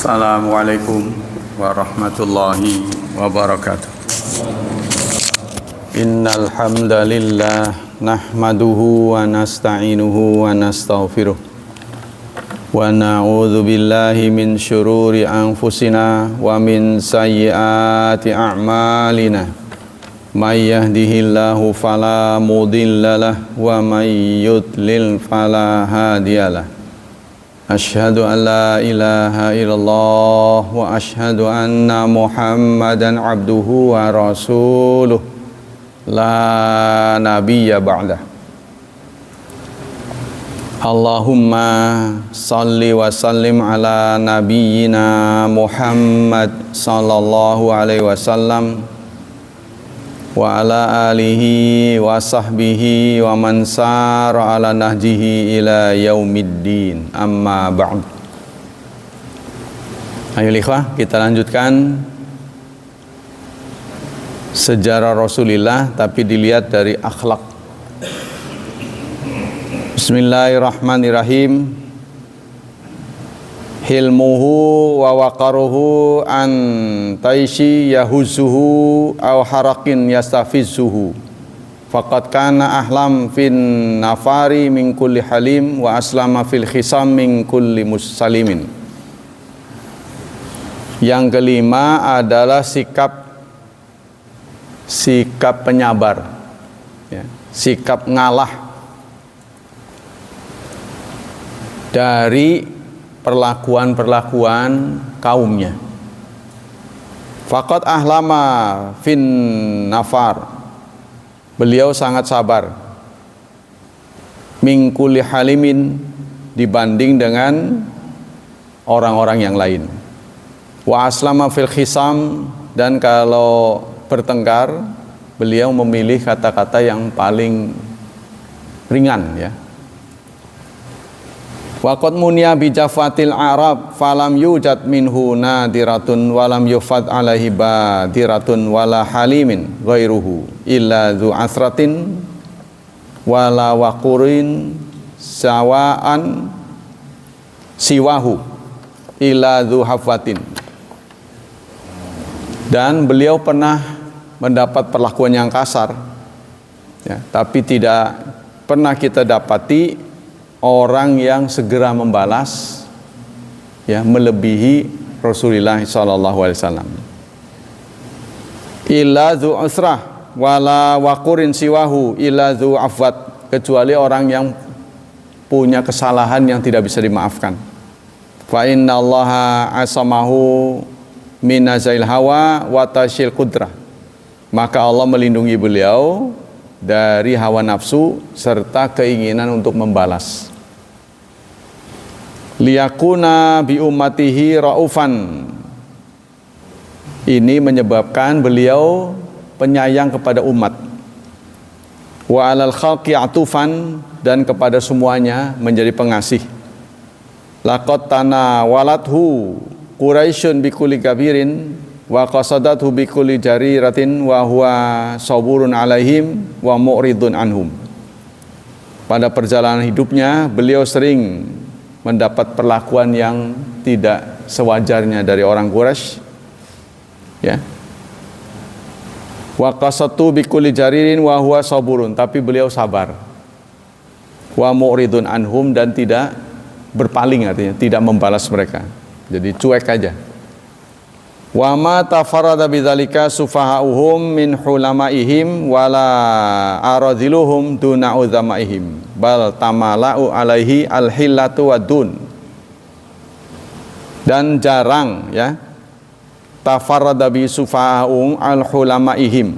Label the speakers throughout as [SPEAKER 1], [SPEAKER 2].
[SPEAKER 1] Assalamualaikum warahmatullahi wabarakatuh. Innal hamdalillah nahmaduhu wa nasta'inuhu wa nastaghfiruh wa na'udzu billahi min syururi anfusina wa min sayyiati a'malina. May yahdihillahu fala mudhillalah wa may yudlil fala hadiyalah. Asyhadu an la ilaha illallah wa asyhadu anna Muhammadan abduhu wa rasuluh la nabiyya ba'dah. Allahumma salli wa sallim ala nabiyyina Muhammad sallallahu alaihi wasallam wa ala alihi wa sahbihi wa man sara ala nahjihi ila yaumiddin, amma ba'd. Ayo ikhwah, kita lanjutkan sejarah Rasulullah tapi dilihat dari akhlak. Bismillahirrahmanirrahim. Hilmuhu wa waqaruhu an taishi yahuzuhu aw harakin yastafizuhu faqad kana ahlam fin nafari min kulli halim wa aslama fil khisam min kulli musalimin. Yang kelima adalah sikap penyabar, ya, sikap ngalah dari perlakuan kaumnya. Faqad ahlama fin nafar, beliau sangat sabar. Min kulli halimin, dibanding dengan orang-orang yang lain. Wa aslama fil khisam, dan kalau bertengkar beliau memilih kata-kata yang paling ringan, ya. Waqad munya bi jafatil arab falam yujad minhu nadiratun walam yufad alaihi badiratun wala halimin ghairuhu illa dzu asratin wala waqurin sawaan siwahu illa dzu hafwatin. Dan beliau pernah mendapat perlakuan yang kasar, ya, tapi tidak pernah kita dapati orang yang segera membalas, ya, melebihi Rasulullah SAW. Illa dzu usrah wala waqurin siwahu illa dzu afwat, kecuali orang yang punya kesalahan yang tidak bisa dimaafkan. Fa innallaha asamahu minazail hawa wa tashil qudrah, maka Allah melindungi beliau dari hawa nafsu serta keinginan untuk membalas. Liyakuna bi ummatihi raufan, ini menyebabkan beliau penyayang kepada umat. Wa alal khalqi atufan, dan kepada semuanya menjadi pengasih. Laqad tanawalathu Quraisyun bi kulli kabirin wa qasadathu bi kulli jariratin wa huwa saburun alaihim wa mu'ridun anhum. Pada perjalanan hidupnya beliau sering mendapat perlakuan yang tidak sewajarnya dari orang Quraisy, ya. Wa qasatu bi kulli jaririn wa huwa saburun, tapi beliau sabar. Wa mu'ridun anhum, dan tidak berpaling, artinya tidak membalas mereka. Jadi cuek aja. Wa ma tafarrada bidzalika sufahauhum min hulamaihim wala aradhiluhum duna uzamaihim bal tamala'u alaihi alhillatu wadun. Dan jarang, ya, tafarrada bi sufahum alhulamaihim,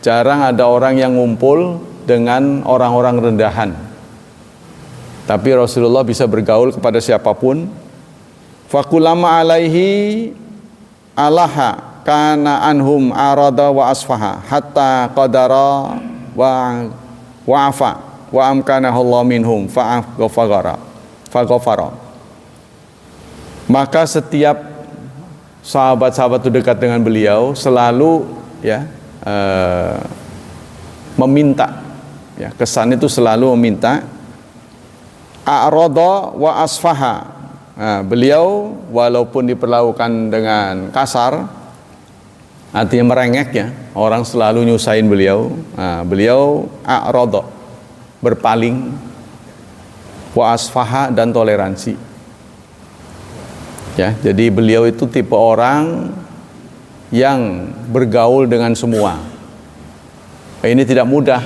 [SPEAKER 1] jarang ada orang yang ngumpul dengan orang-orang rendahan, tapi Rasulullah bisa bergaul kepada siapapun. Fakulama alaihi alaha kana anhum arada wa asfaha hatta qadara wa wa'afa wa amkanahu Allah minhum fa'ghafara. Maka setiap sahabat-sahabat itu dekat dengan beliau selalu, ya, meminta, ya, kesan itu selalu meminta. A'rada wa asfaha, Nah, beliau walaupun diperlakukan dengan kasar, artinya merengek ya, orang selalu nyusahin beliau. Nah, beliau a'rada, berpaling, wa asfaha, dan toleransi. Ya, jadi beliau itu tipe orang yang bergaul dengan semua. Ini tidak mudah.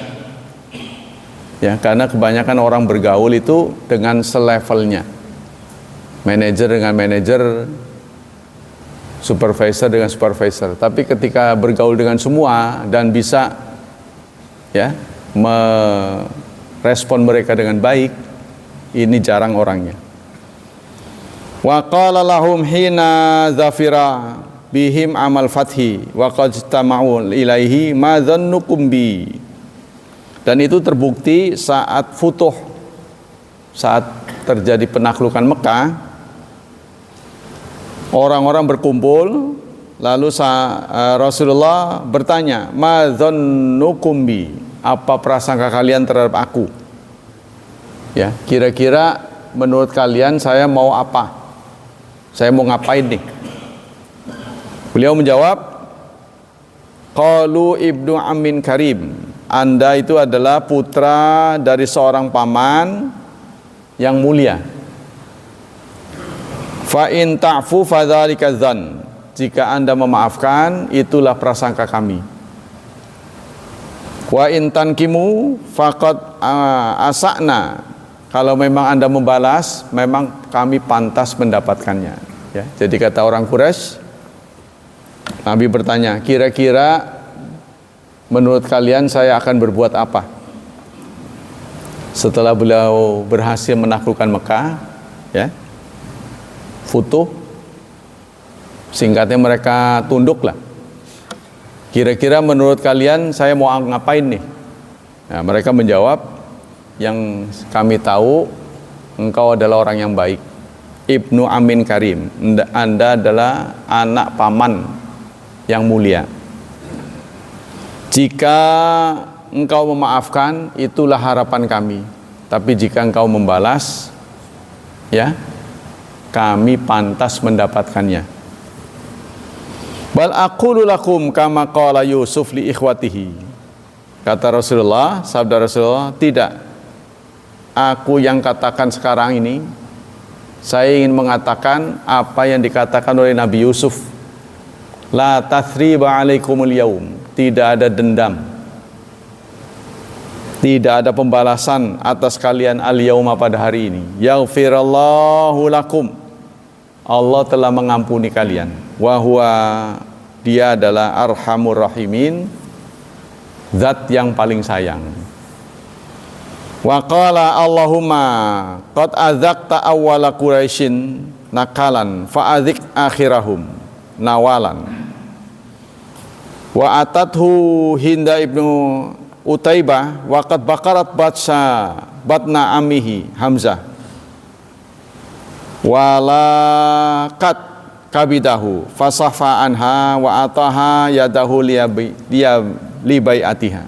[SPEAKER 1] Ya, karena kebanyakan orang bergaul itu dengan selevelnya. Manajer dengan manajer, supervisor dengan supervisor. Tapi ketika bergaul dengan semua dan bisa ya merespon mereka dengan baik, ini jarang orangnya. Wa qala lahum hina zafira bihim amal fathi wa qad tama'u ilaihi ma dhannukum bi. Dan itu terbukti saat futuh, saat terjadi penaklukan Mekah. Orang-orang berkumpul, lalu Rasulullah bertanya, ma dhannukum bi, apa prasangka kalian terhadap aku? Ya, kira-kira menurut kalian saya mau apa? Saya mau ngapain nih? Beliau menjawab, qalu ibnu amin karim, Anda itu adalah putra dari seorang paman yang mulia. Fa in ta'fu fadzalika dzan, jika Anda memaafkan itulah prasangka kami. Wa in tankimu faqad asa'na, kalau memang Anda membalas memang kami pantas mendapatkannya. Ya, jadi kata orang Quraisy, Nabi bertanya, kira-kira menurut kalian saya akan berbuat apa? Setelah beliau berhasil menaklukkan Mekah, ya, futuh, singkatnya mereka tunduk lah. Kira-kira menurut kalian saya mau ngapain nih? Nah, mereka menjawab, yang kami tahu engkau adalah orang yang baik, ibnu amin karim, Anda adalah anak paman yang mulia. Jika engkau memaafkan itulah harapan kami, tapi jika engkau membalas, ya, kami pantas mendapatkannya. Bal aqulu lakum kama qala Yusuf li ikhwatihi. Kata Rasulullah, sabda Rasulullah, tidak. Aku yang katakan sekarang ini, saya ingin mengatakan apa yang dikatakan oleh Nabi Yusuf. La tathriba alaikumul yaum, tidak ada dendam, tidak ada pembalasan atas kalian al-yauma pada hari ini. Yaghfirallahu lakum, Allah telah mengampuni kalian. Wa huwa, dia adalah arhamur rahimin, zat yang paling sayang. Wa qala Allahumma qad azaqta awwala Quraisyin nakalan fa azik akhirahum nawalan. Wa atathu Hinda ibnu Utaibah wa qad baqarat batna amihi Hamzah walakat kabidahu fasafa anha wa ataha yadahu libaiatiha.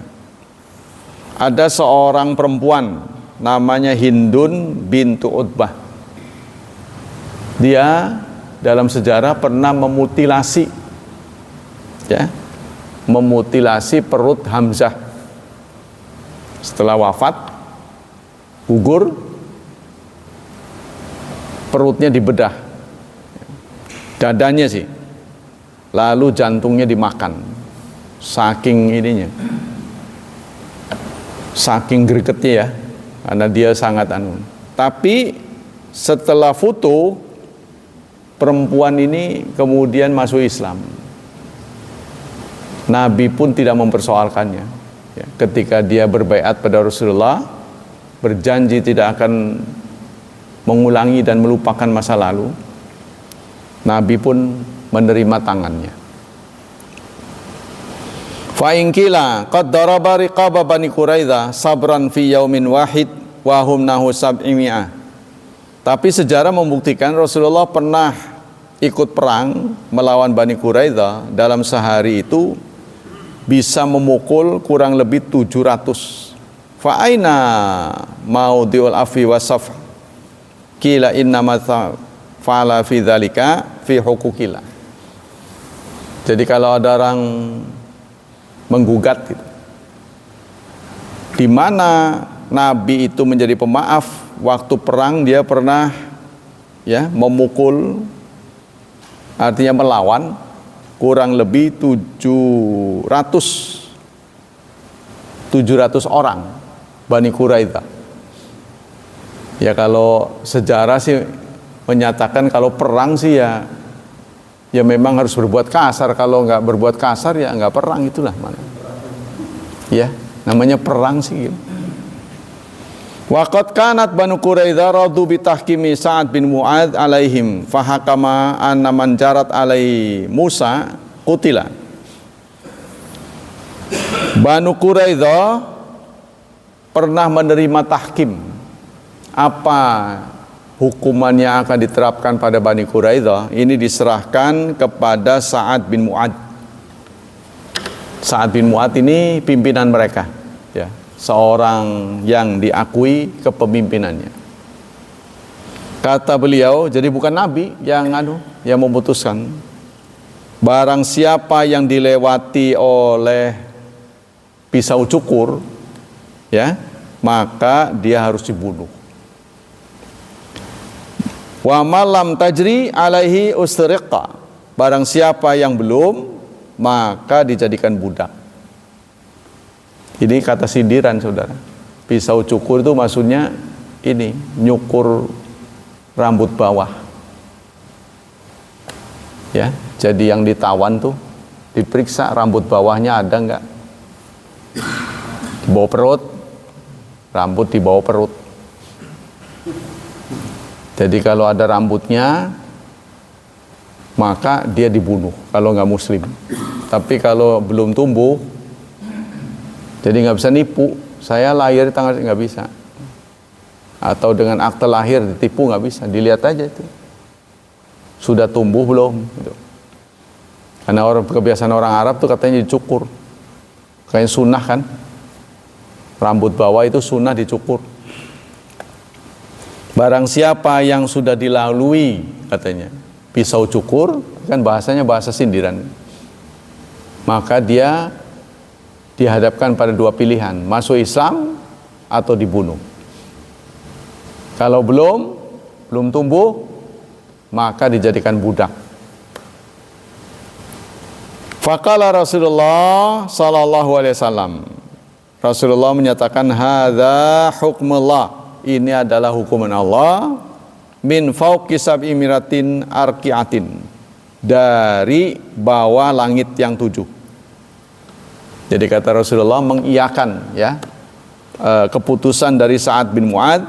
[SPEAKER 1] Ada seorang perempuan namanya Hindun bintu Utbah. Dia dalam sejarah pernah memutilasi, ya, memutilasi perut Hamzah. Setelah wafat, gugur, perutnya dibedah, dadanya sih, lalu jantungnya dimakan, saking ininya, saking gregetnya ya, karena dia sangat anu. Tapi setelah foto, perempuan ini kemudian masuk Islam. Nabi pun tidak mempersoalkannya. Ya, ketika dia berbaiat pada Rasulullah, berjanji tidak akan mengulangi dan melupakan masa lalu, Nabi pun menerima tangannya. Fa in qila qad daraba riqaba bani Quraidzah sabran fi yaumin wahid wa hum nahu sab'imi'ah. Tapi sejarah membuktikan Rasulullah pernah ikut perang melawan Bani Quraidzah, dalam sehari itu bisa memukul kurang lebih 700. Fa aina maudiul afi wasaf qila inna fala fi dzalika fi hukukillah. Jadi kalau ada orang menggugat gitu, di mana Nabi itu menjadi pemaaf, waktu perang dia pernah ya memukul, artinya melawan kurang lebih 700 orang Bani Quraidah. Ya kalau sejarah sih menyatakan kalau perang sih ya memang harus berbuat kasar. Kalau nggak berbuat kasar ya nggak perang, itulah mana. Ya namanya perang sih. Waqad kanat Banu Quraidah radu bi tahkimi Sa'ad bin Mu'adz alaihim fahakama anna man jarat alai Musa qutila. Banu Quraidah pernah menerima tahkim. Apa hukuman yang akan diterapkan pada Bani Quraidah? Ini diserahkan kepada Sa'ad bin Mu'adz. Sa'ad bin Mu'adz ini pimpinan mereka, ya, seorang yang diakui kepemimpinannya. Kata beliau, jadi bukan Nabi yang memutuskan. Barang siapa yang dilewati oleh pisau cukur, ya, maka dia harus dibunuh. Wa malam tajri alaihi usriqa. Barang siapa yang belum, maka dijadikan budak. Ini kata sindiran, saudara. Pisau cukur itu maksudnya ini, nyukur rambut bawah. Ya, jadi yang ditawan tuh diperiksa rambut bawahnya ada enggak. Di bawah perut, rambut di bawah perut. Jadi kalau ada rambutnya, maka dia dibunuh kalau nggak muslim. Tapi kalau belum tumbuh, jadi nggak bisa nipu. Saya lahir tanggal nggak bisa. Atau dengan akte lahir ditipu nggak bisa. Dilihat aja itu. Sudah tumbuh belum? Gitu. Karena kebiasaan orang Arab tuh katanya dicukur. Kayak sunnah kan. Rambut bawah itu sunnah dicukur. Barang siapa yang sudah dilalui, katanya, pisau cukur, kan bahasanya bahasa sindiran, maka dia dihadapkan pada dua pilihan, masuk Islam atau dibunuh. Kalau belum tumbuh, maka dijadikan budak. Faqala Rasulullah sallallahu alaihi wasallam. Rasulullah menyatakan, hadza hukmullah. Ini adalah hukuman Allah min fauqi sab'i miratin arqiatin, dari bawah langit yang 7. Jadi kata Rasulullah mengiyakan ya keputusan dari Sa'ad bin Mu'adz.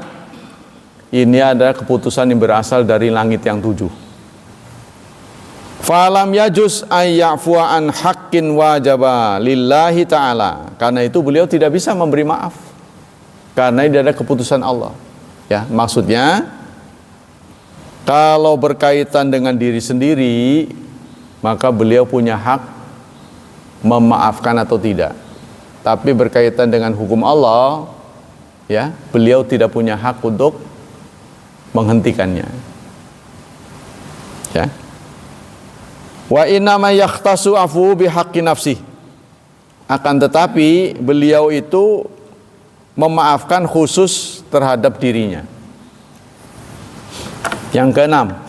[SPEAKER 1] Ini adalah keputusan yang berasal dari langit yang 7. Falam yajuz ayya'fuwa an haqqin wajaba lillahi ta'ala. Karena itu beliau tidak bisa memberi maaf. Karena ini ada keputusan Allah. Ya, maksudnya kalau berkaitan dengan diri sendiri, maka beliau punya hak memaafkan atau tidak. Tapi berkaitan dengan hukum Allah, ya, beliau tidak punya hak untuk menghentikannya. Ya. Wa inna ma yakhtasu afu bihaqqi nafsi. Akan tetapi beliau itu memaafkan khusus terhadap dirinya. Yang keenam,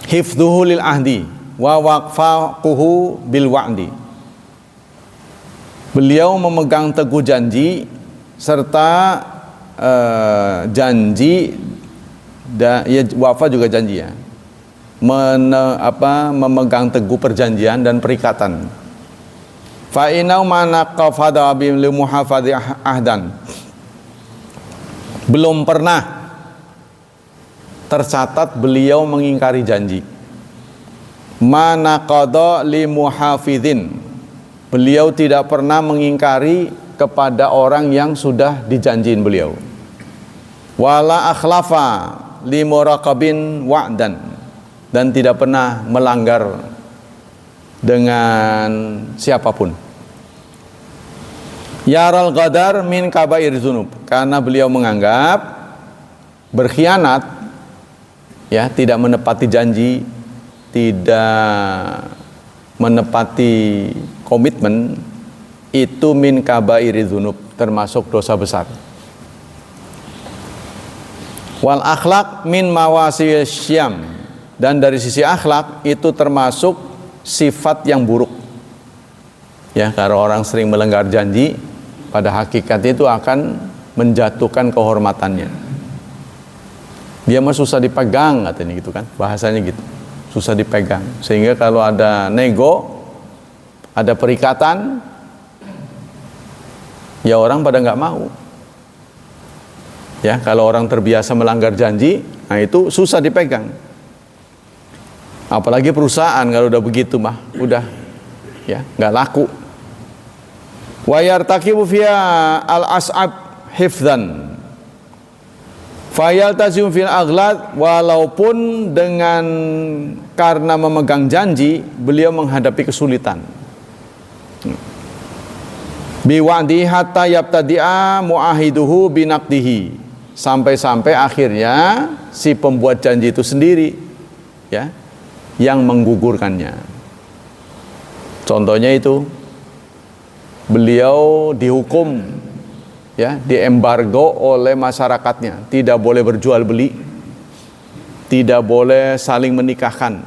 [SPEAKER 1] hifdzuhu lil ahdi wa waqfaquhu bil wa'di. Beliau memegang teguh janji serta janji dan ya, wafa juga janji ya. Memegang teguh perjanjian dan perikatan. Fa inau manaqafada bi muhafadhi ahdan. Belum pernah tercatat beliau mengingkari janji. Manaqada li muhafidhin. Beliau tidak pernah mengingkari kepada orang yang sudah dijanjiin beliau. Wala akhlafa li muraqabin wa'dan, dan tidak pernah melanggar dengan siapapun. Yaral ghadar min kabair dzunub, karena beliau menganggap berkhianat ya, tidak menepati janji, tidak menepati komitmen, itu min kabairi dzunub, termasuk dosa besar. Wal akhlak min mawasi syam, dan dari sisi akhlak itu termasuk sifat yang buruk. Ya, kalau orang sering melanggar janji, pada hakikatnya itu akan menjatuhkan kehormatannya. Dia mah susah dipegang katanya gitu kan, bahasanya gitu, susah dipegang. Sehingga kalau ada nego, ada perikatan, ya orang pada nggak mau. Ya, kalau orang terbiasa melanggar janji, nah itu susah dipegang. Apalagi perusahaan kalau udah begitu mah, udah ya nggak laku. Wa yartakibu fiha al-as'ab hifdzan. Fayaltazim fil aghlad, walaupun dengan karena memegang janji beliau menghadapi kesulitan. Biwa'di hatta yabtadi'a mu'ahiduhu binaqdihi, sampai-sampai akhirnya si pembuat janji itu sendiri ya yang menggugurkannya. Contohnya itu beliau dihukum ya, diembargo oleh masyarakatnya, tidak boleh berjual beli, tidak boleh saling menikahkan.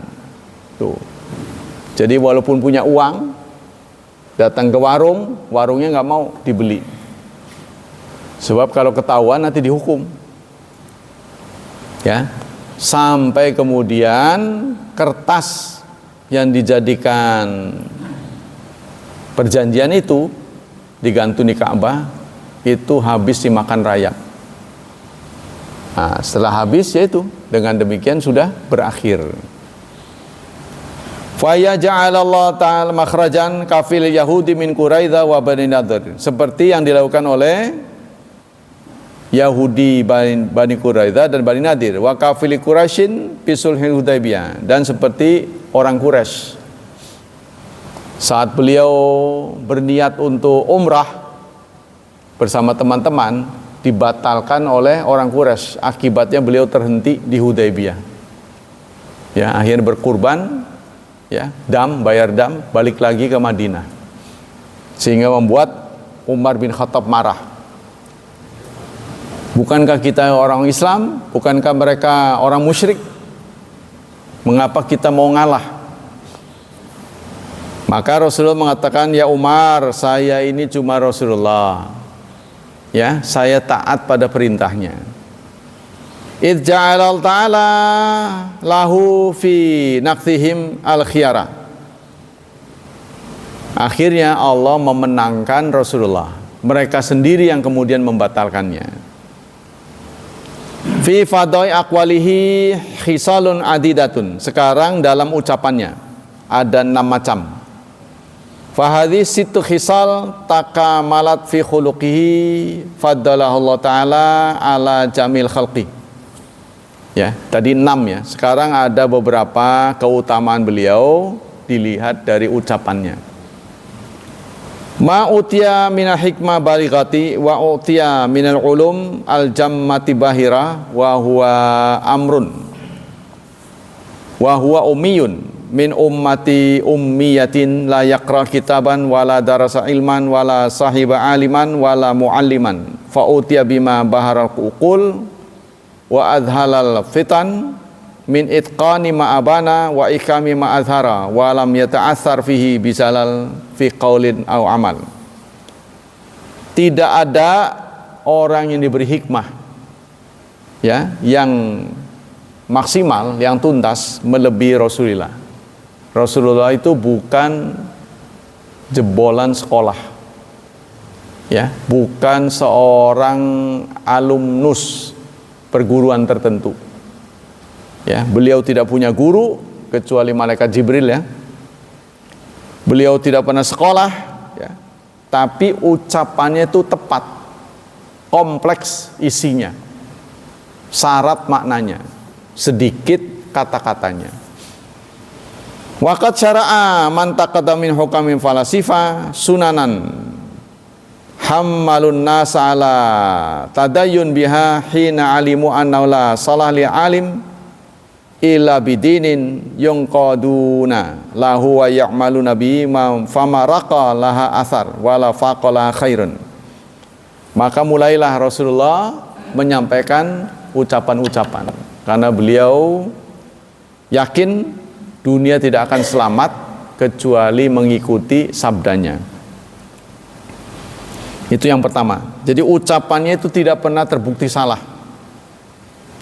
[SPEAKER 1] Tuh. Jadi walaupun punya uang, datang ke warung, warungnya nggak mau dibeli. Sebab kalau ketahuan nanti dihukum. Ya. Sampai kemudian kertas yang dijadikan perjanjian itu digantung di Ka'bah itu habis dimakan rayap. Nah, setelah habis yaitu dengan demikian sudah berakhir. Fa yaj'alallahu ta'ala makhrajan kafil yahudi min Quraidza wa Bani Nadir, seperti yang dilakukan oleh Yahudi Bani Quraidza dan Bani Nadir, wa kafil Quraisyin fi sulhul Hudaybiyah, dan seperti orang Quraisy saat beliau berniat untuk umrah bersama teman-teman, dibatalkan oleh orang Quraisy. Akibatnya beliau terhenti di Hudaybiyah. Ya, akhirnya berkurban, ya, bayar dam, balik lagi ke Madinah. Sehingga membuat Umar bin Khattab marah. Bukankah kita orang Islam? Bukankah mereka orang musyrik? Mengapa kita mau ngalah? Maka Rasulullah mengatakan, ya Umar, saya ini cuma Rasulullah. Ya, saya taat pada perintahnya. Idz ja'alal ta'ala lahu fi naqtihim al-khiyara. Akhirnya Allah memenangkan Rasulullah. Mereka sendiri yang kemudian membatalkannya. Fi fadai aqwalihi khisalun adidatun. Sekarang dalam ucapannya ada 6 macam. Fahadhi situ khisal takamalat fi khuluqihi faddalahullah ta'ala ala jamil khalqi. Ya, tadi 6 ya. Sekarang ada beberapa keutamaan beliau dilihat dari ucapannya. Ma utiya minal hikmah balighati wa utiya minal ulum al jammati bahira wa huwa amrun wa huwa ummiyun min ummati ummiyatin la yaqra kitaban wala darasa ilman wala sahiba aliman wala mualliman fa utiya bima baharal uqul wa adhalal fitan min itqani ma'abana wa ikami ma'azhara wa lam yata'athar fihi bisalal fi qaulin au amal. Tidak ada orang yang diberi hikmah ya, yang maksimal, yang tuntas melebihi Rasulullah. Rasulullah itu bukan jebolan sekolah ya, bukan seorang alumnus perguruan tertentu. Ya, beliau tidak punya guru kecuali malaikat Jibril ya. Beliau tidak pernah sekolah ya, tapi ucapannya itu tepat, kompleks isinya, syarat maknanya, sedikit kata-katanya. Waqad syara'a man taqaddama min hukamin falasifa sunanan hammalun nas ala tadayyun biha hina alimu anna la salah li alim illa bidinin yunqaduna lahu wa ya'maluna bi famaraqa laha athar wala faqala khairun. Maka mulailah Rasulullah menyampaikan ucapan-ucapan karena beliau yakin dunia tidak akan selamat kecuali mengikuti sabdanya. Itu yang pertama. Jadi ucapannya itu tidak pernah terbukti salah.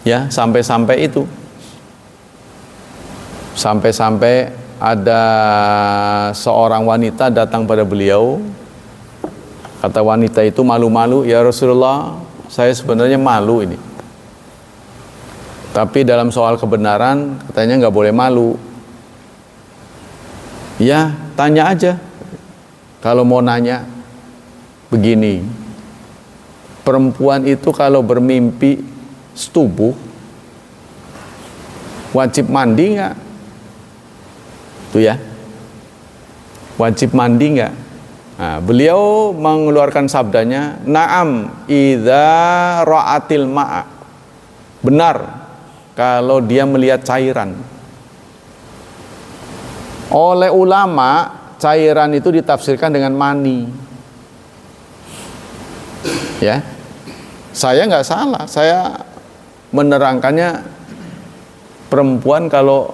[SPEAKER 1] Ya, sampai-sampai itu. Sampai-sampai ada seorang wanita datang pada beliau. Kata wanita itu malu-malu, "Ya Rasulullah, saya sebenarnya malu ini. Tapi dalam soal kebenaran katanya nggak boleh malu." Ya, tanya aja. Kalau mau nanya, begini. Perempuan itu kalau bermimpi setubuh, wajib mandi nggak? Itu ya. Wajib mandi nggak? Nah, beliau mengeluarkan sabdanya, "Na'am idza ra'atil ma'a." Benar kalau dia melihat cairan. Oleh ulama, cairan itu ditafsirkan dengan mani. Ya, saya nggak salah. Saya menerangkannya, perempuan kalau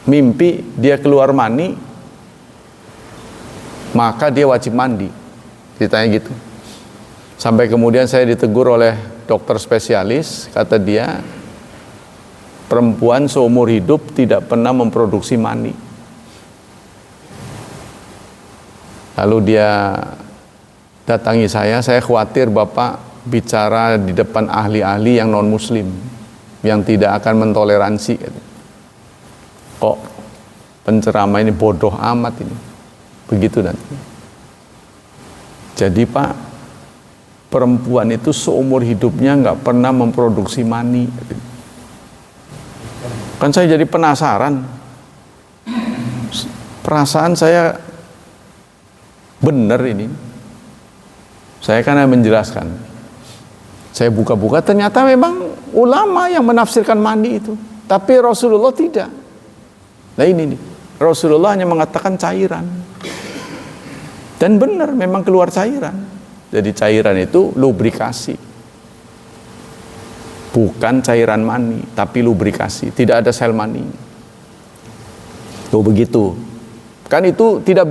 [SPEAKER 1] mimpi dia keluar mani, maka dia wajib mandi. Ditanya gitu. Sampai kemudian saya ditegur oleh dokter spesialis, kata dia, perempuan seumur hidup tidak pernah memproduksi mani. Lalu dia datangi saya khawatir Bapak bicara di depan ahli-ahli yang non-muslim, yang tidak akan mentoleransi. Kok penceramah ini bodoh amat ini. Begitu nanti. Jadi Pak, perempuan itu seumur hidupnya nggak pernah memproduksi mani. Kan saya jadi penasaran. Perasaan saya benar ini. Saya kan menjelaskan. Saya buka-buka, ternyata memang ulama yang menafsirkan mani itu. Tapi Rasulullah tidak. Nah ini nih, Rasulullah hanya mengatakan cairan. Dan benar, memang keluar cairan. Jadi cairan itu lubrikasi. Bukan cairan mani, tapi lubrikasi. Tidak ada sel mani. Tuh begitu. Kan itu tidak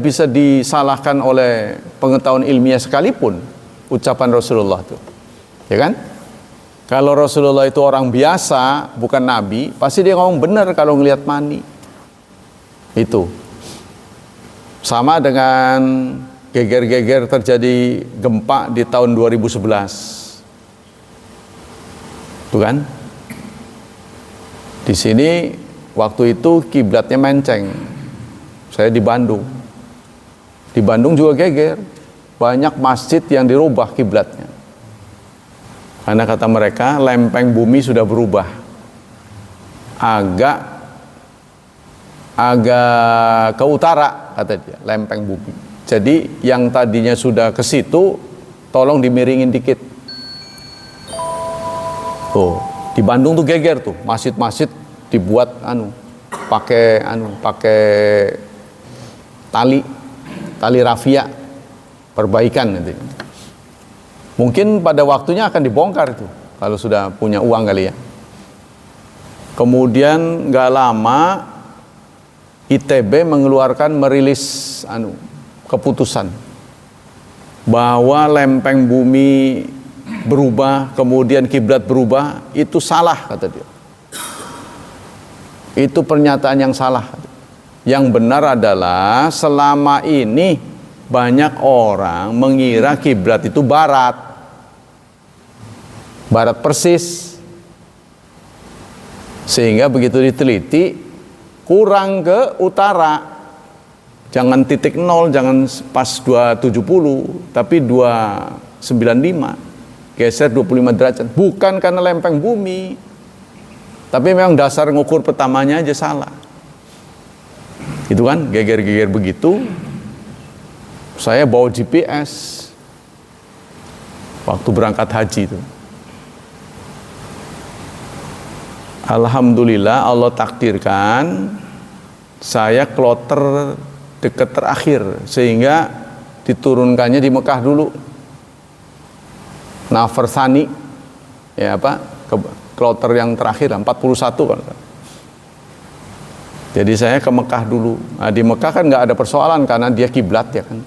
[SPEAKER 1] bisa disalahkan oleh pengetahuan ilmiah sekalipun ucapan Rasulullah itu. Ya kan? Kalau Rasulullah itu orang biasa, bukan nabi, pasti dia ngomong benar kalau ngelihat mani. Itu. Sama dengan geger-geger terjadi gempa di tahun 2011. Tuh kan? Di sini waktu itu kiblatnya menceng. Saya di Bandung. Di Bandung juga geger. Banyak masjid yang dirubah kiblatnya. Karena kata mereka lempeng bumi sudah berubah. Agak ke utara kata dia, lempeng bumi. Jadi yang tadinya sudah ke situ tolong dimiringin dikit. Tuh, di Bandung tuh geger tuh, masjid-masjid dibuat pakai tali rafia, perbaikan nanti. Mungkin pada waktunya akan dibongkar itu kalau sudah punya uang kali ya. Kemudian nggak lama ITB merilis keputusan bahwa lempeng bumi berubah, kemudian kiblat berubah, itu salah kata dia. Itu pernyataan yang salah. Yang benar adalah selama ini banyak orang mengira kiblat itu barat persis, sehingga begitu diteliti kurang ke utara. Jangan titik 0, jangan pas 270, tapi 295, geser 25 derajat. Bukan karena lempeng bumi, tapi memang dasar ngukur pertamanya aja salah. Itu kan, geger-geger begitu. Saya bawa GPS waktu berangkat haji itu. Alhamdulillah Allah takdirkan saya kloter dekat terakhir, sehingga diturunkannya di Mekah dulu. Nafar Sani, ya apa, kloter yang terakhir 41 kan. Jadi saya ke Mekah dulu. Nah, di Mekah kan nggak ada persoalan karena dia kiblat ya kan.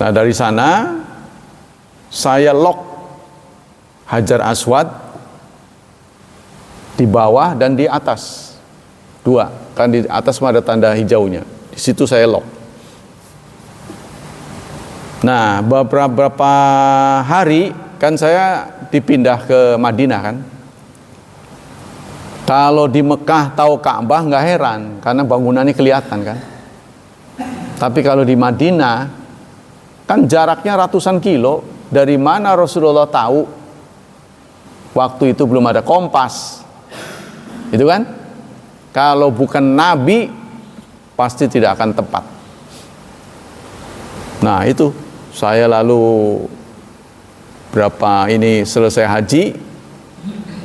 [SPEAKER 1] Nah dari sana saya lock Hajar Aswad di bawah dan di atas, dua kan, di atas ada tanda hijaunya, di situ saya lock. Nah beberapa hari kan saya dipindah ke Madinah kan. Kalau di Mekah tahu Ka'bah nggak heran karena bangunannya kelihatan kan. Tapi kalau di Madinah kan jaraknya ratusan kilo. Dari mana Rasulullah tahu? Waktu itu belum ada kompas, itu kan? Kalau bukan Nabi pasti tidak akan tepat. Nah itu saya lalu selesai haji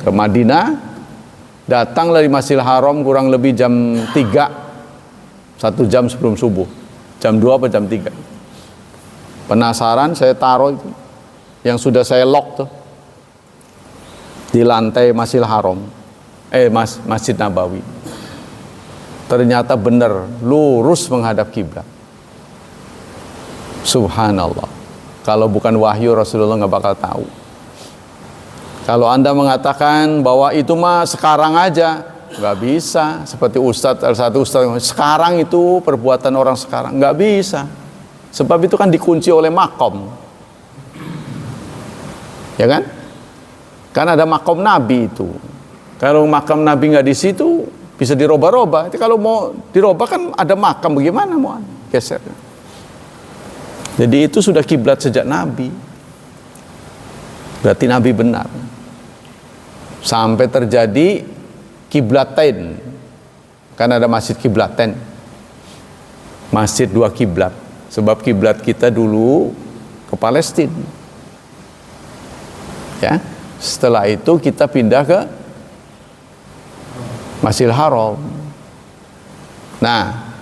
[SPEAKER 1] ke Madinah. Datang dari Masjidil Haram kurang lebih jam 3, 1 jam sebelum subuh, jam 2 atau jam 3. Penasaran saya taruh itu yang sudah saya lock tuh di lantai Masjidil Haram, Masjid Nabawi. Ternyata benar lurus menghadap kiblat. Subhanallah, kalau bukan wahyu Rasulullah nggak bakal tahu. Kalau Anda mengatakan bahwa itu mah sekarang aja, nggak bisa. Seperti satu ustadz, sekarang itu perbuatan orang sekarang, nggak bisa. Sebab itu kan dikunci oleh makom, ya kan? Kan ada makom Nabi itu. Kalau makam Nabi nggak di situ, bisa dirubah-rubah. Jadi kalau mau dirubah kan ada makam, bagaimana mau geser? Jadi itu sudah kiblat sejak Nabi. Berarti Nabi benar. Sampai terjadi kiblatain. Kan ada masjid kiblatain. Masjid 2 kiblat. Sebab kiblat kita dulu ke Palestina. Ya. Setelah itu kita pindah ke Masjidil Haram. Nah,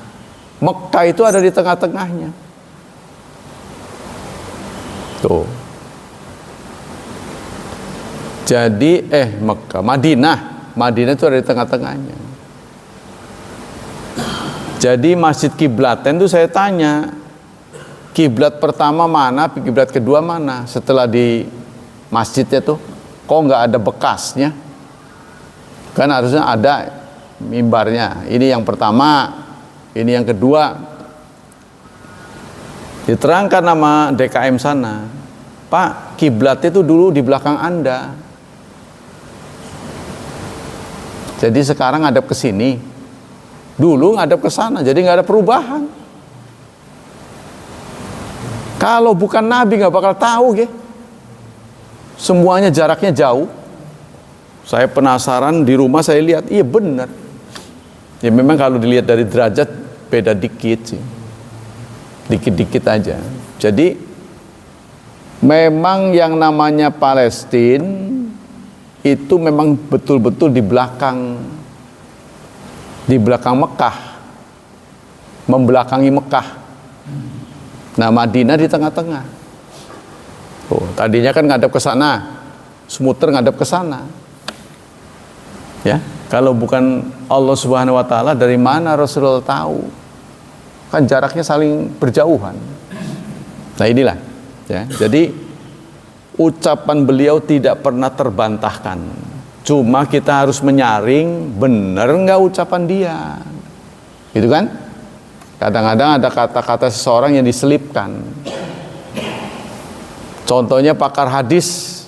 [SPEAKER 1] Mekah itu ada di tengah-tengahnya. Tuh. Jadi Mekah, Madinah itu ada di tengah-tengahnya. Jadi masjid kiblaten itu saya tanya, kiblat pertama mana, kiblat kedua mana? Setelah di masjidnya tuh, kok nggak ada bekasnya? Kan harusnya ada mimbarnya. Ini yang pertama, ini yang kedua. Diterangkan nama DKM sana, Pak, kiblat itu dulu di belakang Anda. Jadi sekarang ngadep ke sini, dulu ngadep ke sana, jadi nggak ada perubahan. Kalau bukan Nabi nggak bakal tahu, semuanya jaraknya jauh. Saya penasaran, di rumah saya lihat, iya benar. Ya memang kalau dilihat dari derajat beda dikit sih, dikit-dikit aja. Jadi memang yang namanya Palestina itu memang betul-betul di belakang Mekah, membelakangi Mekah. Nah Madinah di tengah-tengah. Oh, tadinya kan ngadep ke sana, semuter ngadep ke sana. Ya, kalau bukan Allah Subhanahu wa taala, dari mana Rasulullah tahu? Kan jaraknya saling berjauhan. Nah inilah ya. Jadi ucapan beliau tidak pernah terbantahkan. Cuma kita harus menyaring benar nggak ucapan dia. Gitu kan? Kadang-kadang ada kata-kata seseorang yang diselipkan. Contohnya pakar hadis,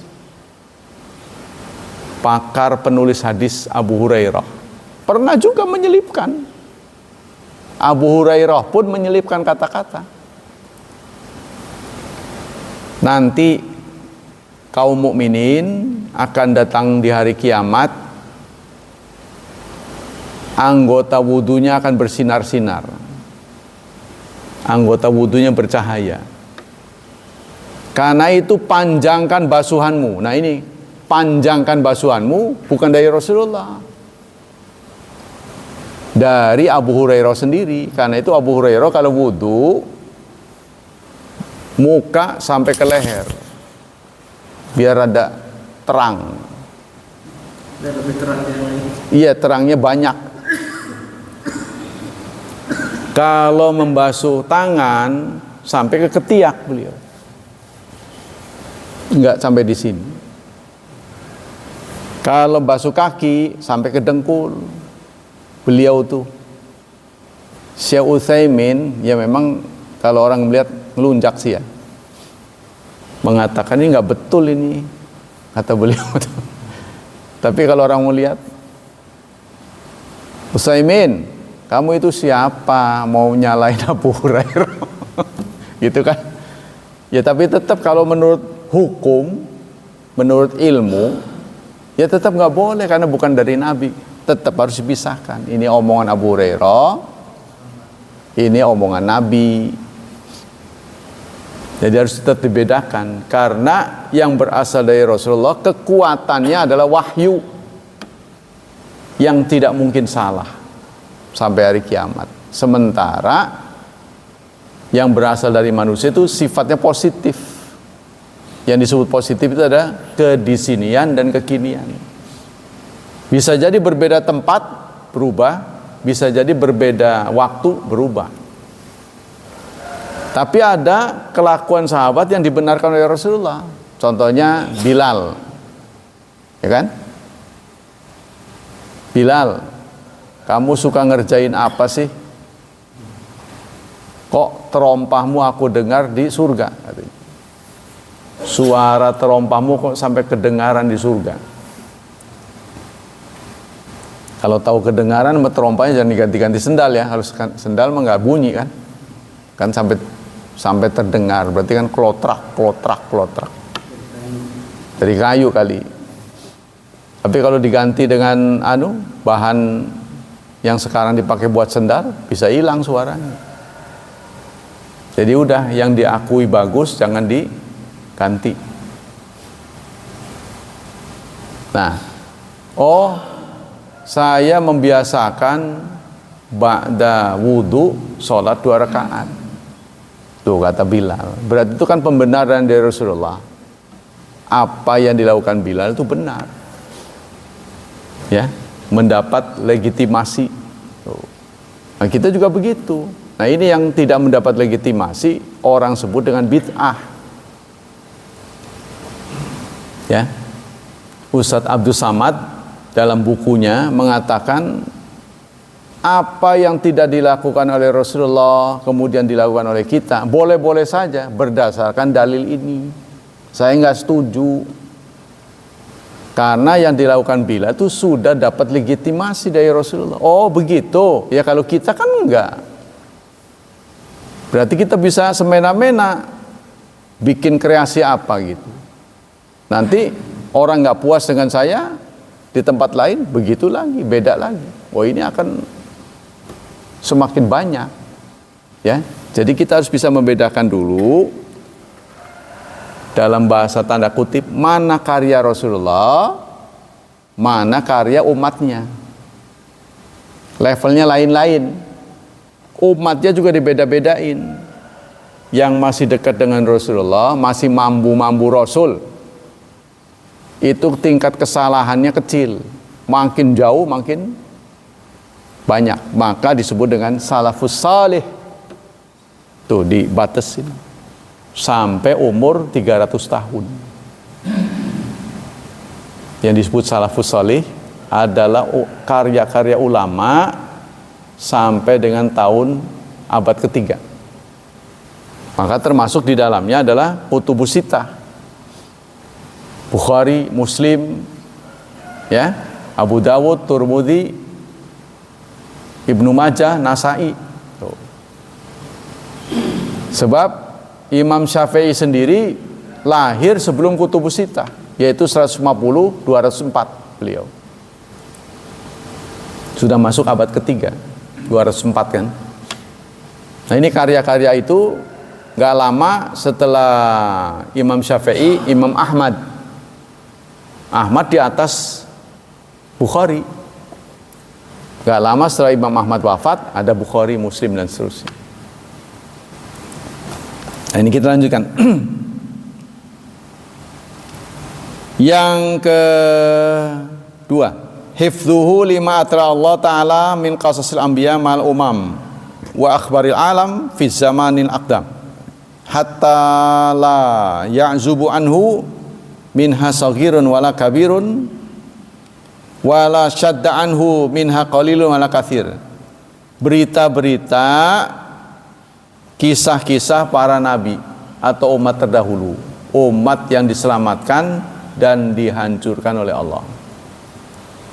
[SPEAKER 1] pakar penulis hadis Abu Hurairah pernah juga menyelipkan. Abu Hurairah pun menyelipkan kata-kata. Nanti kaum mukminin akan datang di hari kiamat, anggota wudunya akan bersinar-sinar, anggota wudunya bercahaya. Karena itu panjangkan basuhanmu. Nah ini panjangkan basuhanmu bukan dari Rasulullah, dari Abu Hurairah sendiri. Karena itu Abu Hurairah kalau wudu muka sampai ke leher biar ada terang.
[SPEAKER 2] Dan lebih terang yang lain.
[SPEAKER 1] Iya, terangnya banyak. Kalau membasuh tangan sampai ke ketiak beliau, enggak sampai di sini. Kalau basuh kaki sampai ke dengkul. Beliau tuh Syekh Utsaimin, ya memang kalau orang melihat ngelunjak sih ya, mengatakan ini nggak betul ini, kata beliau. Tapi kalau orang melihat, Utsaimin, kamu itu siapa mau nyalain Abu Hurairah? Gitu kan? Ya tapi tetap kalau menurut hukum, menurut ilmu, ya tetap nggak boleh karena bukan dari Nabi. Tetap harus dipisahkan. Ini omongan Abu Hurairah, ini omongan Nabi. Jadi harus tetap dibedakan. Karena yang berasal dari Rasulullah, kekuatannya adalah wahyu yang tidak mungkin salah sampai hari kiamat. Sementara yang berasal dari manusia itu sifatnya positif. Yang disebut positif itu ada kedisinian dan kekinian. Bisa jadi berbeda tempat berubah, bisa jadi berbeda waktu berubah. Tapi ada kelakuan sahabat yang dibenarkan oleh Rasulullah. Contohnya Bilal. Ya kan? Bilal, kamu suka ngerjain apa sih? Kok terompahmu aku dengar di surga? Katanya. Suara terompahmu kok sampai kedengaran di surga? Kalau tahu kedengaran, terompahnya jangan diganti-ganti sendal ya. Harus sendal mah nggak bunyi kan? Kan sampai terdengar, berarti kan klotrak. Dari kayu kali. Tapi kalau diganti dengan bahan yang sekarang dipakai buat sendal, bisa hilang suaranya. Jadi udah, yang diakui bagus jangan diganti. Nah, saya membiasakan ba'da wudu sholat 2 rakaat. Tuh kata Bilal. Berarti itu kan pembenaran dari Rasulullah. Apa yang dilakukan Bilal itu benar. Ya, mendapat legitimasi. Tuh. Nah, kita juga begitu. Nah, ini yang tidak mendapat legitimasi orang sebut dengan bid'ah. Ya. Ustadz Abdul Samad dalam bukunya mengatakan apa yang tidak dilakukan oleh Rasulullah kemudian dilakukan oleh kita boleh-boleh saja berdasarkan dalil ini. Saya nggak setuju karena yang dilakukan Bilal itu sudah dapat legitimasi dari Rasulullah. Oh begitu ya, kalau kita kan enggak. Berarti kita bisa semena-mena bikin kreasi apa gitu. Nanti orang nggak puas dengan saya di tempat lain begitu lagi, beda lagi. Oh ini akan semakin banyak, ya. Jadi kita harus bisa membedakan dulu dalam bahasa tanda kutip mana karya Rasulullah, mana karya umatnya. Levelnya lain-lain. Umatnya juga dibeda-bedain. Yang masih dekat dengan Rasulullah, masih mambu-mambu Rasul, itu tingkat kesalahannya kecil. Makin jauh makin banyak, maka disebut dengan salafus salih. Tuh dibatasin sampai umur 300 tahun. Yang disebut salafus salih adalah karya-karya ulama sampai dengan tahun abad ketiga. Maka termasuk di dalamnya adalah kutubus sittah, Bukhari, Muslim, ya, Abu Dawud, Tirmidzi, Ibnu Majah, Nasai. Tuh. Sebab Imam Syafi'i sendiri lahir sebelum kutubus sittah, yaitu 150-204 beliau. Sudah masuk abad ketiga, 204 kan. Nah ini karya-karya itu gak lama setelah Imam Syafi'i, Imam Ahmad Ahmad di atas Bukhari. Gak lama setelah Imam Ahmad wafat, ada Bukhari, Muslim, dan seterusnya. Nah, ini kita lanjutkan. Yang kedua, hifdzuhu lima atra Allah Ta'ala min qasasil anbiya mal umam wa akhbaril alam fi zamanil aqdam hatta la ya'zubu anhu minha saghirun wala kabirun wala syadda anhu minha qalilun wala kathir. Berita-berita, kisah-kisah para nabi atau umat terdahulu, umat yang diselamatkan dan dihancurkan oleh Allah.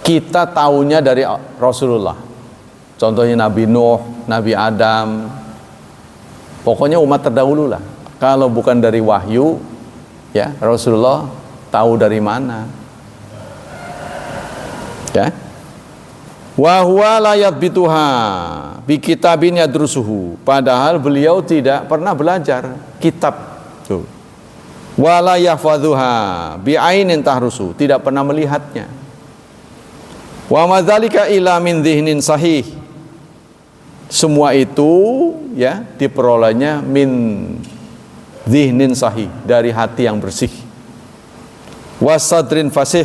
[SPEAKER 1] Kita tahunya dari Rasulullah. Contohnya Nabi Nuh, Nabi Adam. Pokoknya umat terdahulu lah. Kalau bukan dari wahyu, ya Rasulullah tahu dari mana? Ya. Wa huwa la yathbituha bi kitabin yadrusuhu. Padahal beliau tidak pernah belajar kitab. Tuh. Wa la yahfadhuha bi ainin tahrusu. Tidak pernah melihatnya. Wa madzalika ila min dhihnin sahih. Semua itu ya diperolehnya min dhihnin sahih, dari hati yang bersih. Wasadrin fasih,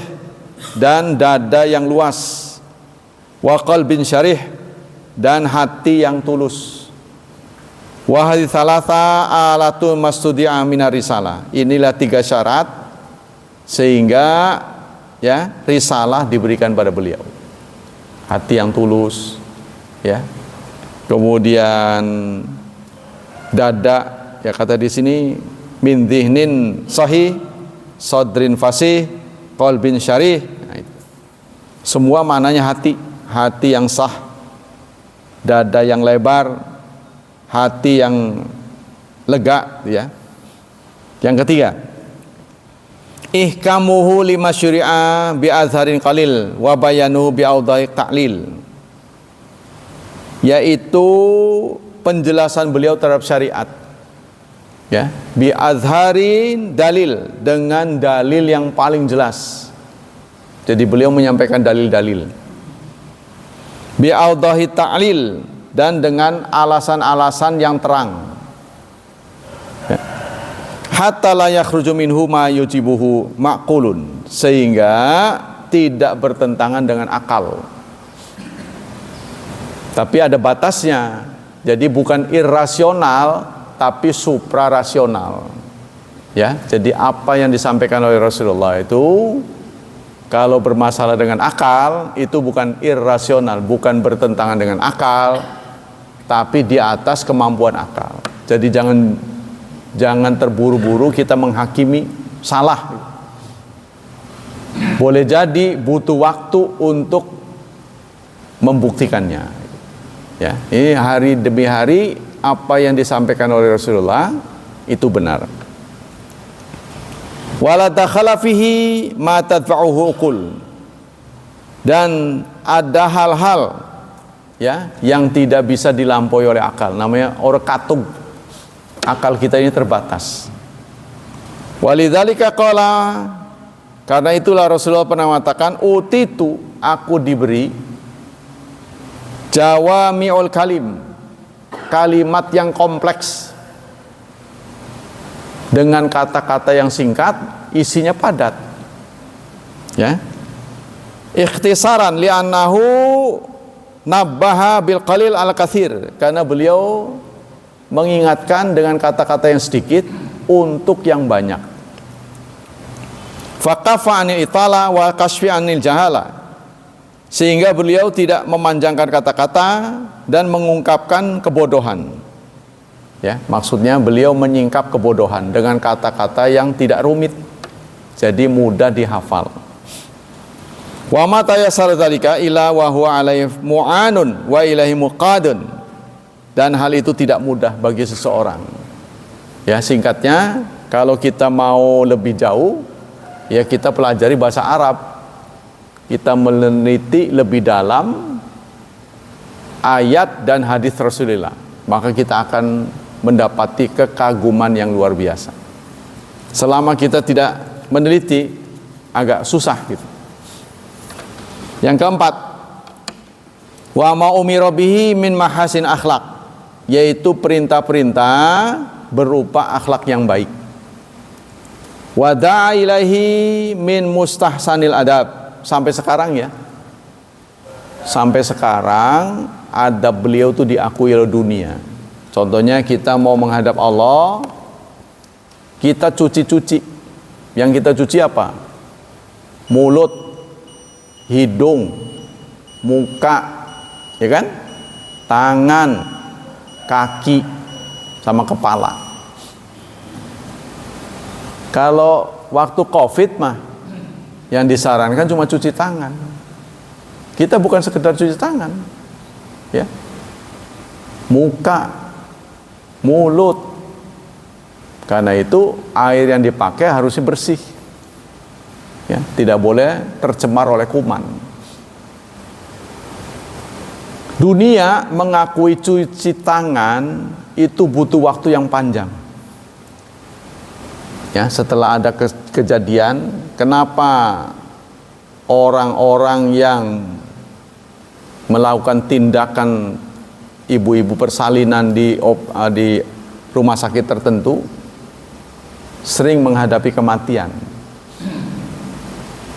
[SPEAKER 1] dan dada yang luas. Wa qalbin syarih, dan hati yang tulus. Wa hadhihi thalatha alatu mastudi'a minar risalah. Inilah 3 syarat sehingga ya risalah diberikan pada beliau. Hati yang tulus, ya. Kemudian dada, ya kata di sini min dhihnin sahih, sadrin fasih, qalbin syarih. Nah, itu. Semua maknanya hati, hati yang sah, dada yang lebar, hati yang lega, ya. Yang ketiga, ihkamuhu lima syuri'a bi azharin qalil wa bayanuhu bi awdai ta'lil. Yaitu penjelasan beliau terhadap syariat, ya, bi azharin dalil, dengan dalil yang paling jelas. Jadi beliau menyampaikan dalil-dalil. Bi awdahi ta'lil, dan dengan alasan-alasan yang terang. Ya. Hatta la yakhruju minhu ma yujibuhu maqulun, sehingga tidak bertentangan dengan akal. Tapi ada batasnya. Jadi bukan irrasional, tapi suprarasional. Ya, jadi apa yang disampaikan oleh Rasulullah itu kalau bermasalah dengan akal, itu bukan irrasional, bukan bertentangan dengan akal, tapi di atas kemampuan akal. Jadi jangan terburu-buru kita menghakimi salah. Boleh jadi butuh waktu untuk membuktikannya. Ya, ini hari demi hari apa yang disampaikan oleh Rasulullah itu benar. Wala dakhala fihi ma tadfa'uhu uqul. Dan ada hal-hal ya yang tidak bisa dilampaui oleh akal, namanya orkatung. Akal kita ini terbatas. Walidzalika qala, karena itulah Rasulullah pernah mengatakan, utitu, aku diberi jawami'ul kalim, kalimat yang kompleks dengan kata-kata yang singkat, isinya padat. Ya. Ikhtisaran li'annahu nabbaha bil qalil al katsir, karena beliau mengingatkan dengan kata-kata yang sedikit untuk yang banyak. Faqafa 'anil itala wa kashfi 'anil jahala, sehingga beliau tidak memanjangkan kata-kata dan mengungkapkan kebodohan. Ya, maksudnya beliau menyingkap kebodohan dengan kata-kata yang tidak rumit, jadi mudah dihafal. Wa ma tayassara dzalika illa wa huwa alaihi mu'anun wa ilaihi muqadun, dan hal itu tidak mudah bagi seseorang. Ya, singkatnya, kalau kita mau lebih jauh, ya kita pelajari bahasa Arab. Kita meneliti lebih dalam ayat dan hadis Rasulullah, maka kita akan mendapati kekaguman yang luar biasa. Selama kita tidak meneliti, agak susah gitu. Yang keempat, wa ma umira bihi min mahasin akhlak, yaitu perintah-perintah berupa akhlak yang baik. Wa da'a ilaihi min mustahsanil adab, sampai sekarang ya. Sampai sekarang adab beliau itu diakui oleh dunia. Contohnya kita mau menghadap Allah, kita cuci-cuci. Yang kita cuci apa? Mulut, hidung, muka, ya kan? Tangan, kaki, sama kepala. Kalau waktu COVID mah yang disarankan cuma cuci tangan. Kita bukan sekedar cuci tangan, ya, muka, mulut. Karena itu air yang dipakai harusnya bersih, ya, tidak boleh tercemar oleh kuman. Dunia mengakui cuci tangan itu butuh waktu yang panjang. Ya, setelah ada kejadian, kenapa orang-orang yang melakukan tindakan ibu-ibu persalinan di rumah sakit tertentu sering menghadapi kematian,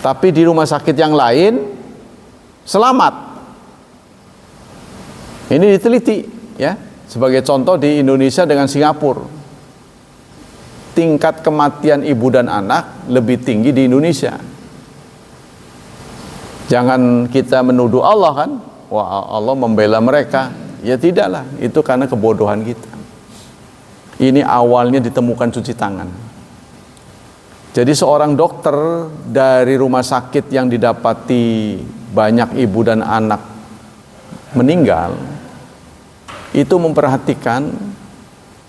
[SPEAKER 1] tapi di rumah sakit yang lain selamat. Ini diteliti, ya. Sebagai contoh di Indonesia dengan Singapura, tingkat kematian ibu dan anak lebih tinggi di Indonesia. Jangan kita menuduh Allah kan, wah Allah membela mereka. Ya tidaklah, itu karena kebodohan kita. Ini awalnya ditemukan cuci tangan. Jadi seorang dokter dari rumah sakit yang didapati banyak ibu dan anak meninggal, itu memperhatikan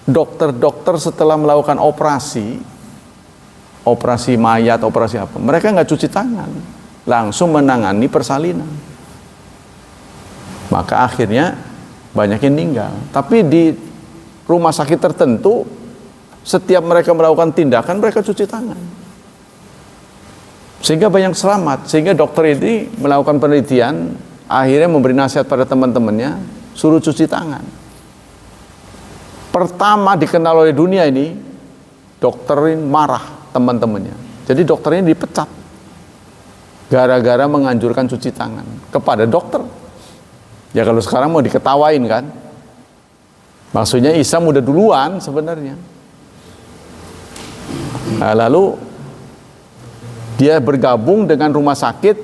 [SPEAKER 1] dokter-dokter setelah melakukan operasi mayat, operasi apa, mereka nggak cuci tangan, langsung menangani persalinan. Maka akhirnya banyak yang meninggal. Tapi di rumah sakit tertentu, setiap mereka melakukan tindakan, mereka cuci tangan, sehingga banyak selamat. Sehingga dokter ini melakukan penelitian, akhirnya memberi nasihat pada teman-temannya, suruh cuci tangan. Pertama dikenal oleh dunia ini, dokterin marah teman-temannya. Jadi dokter ini dipecat gara-gara menganjurkan cuci tangan kepada dokter. Ya kalau sekarang mau diketawain kan, maksudnya Islam udah duluan sebenarnya. Nah, lalu dia bergabung dengan rumah sakit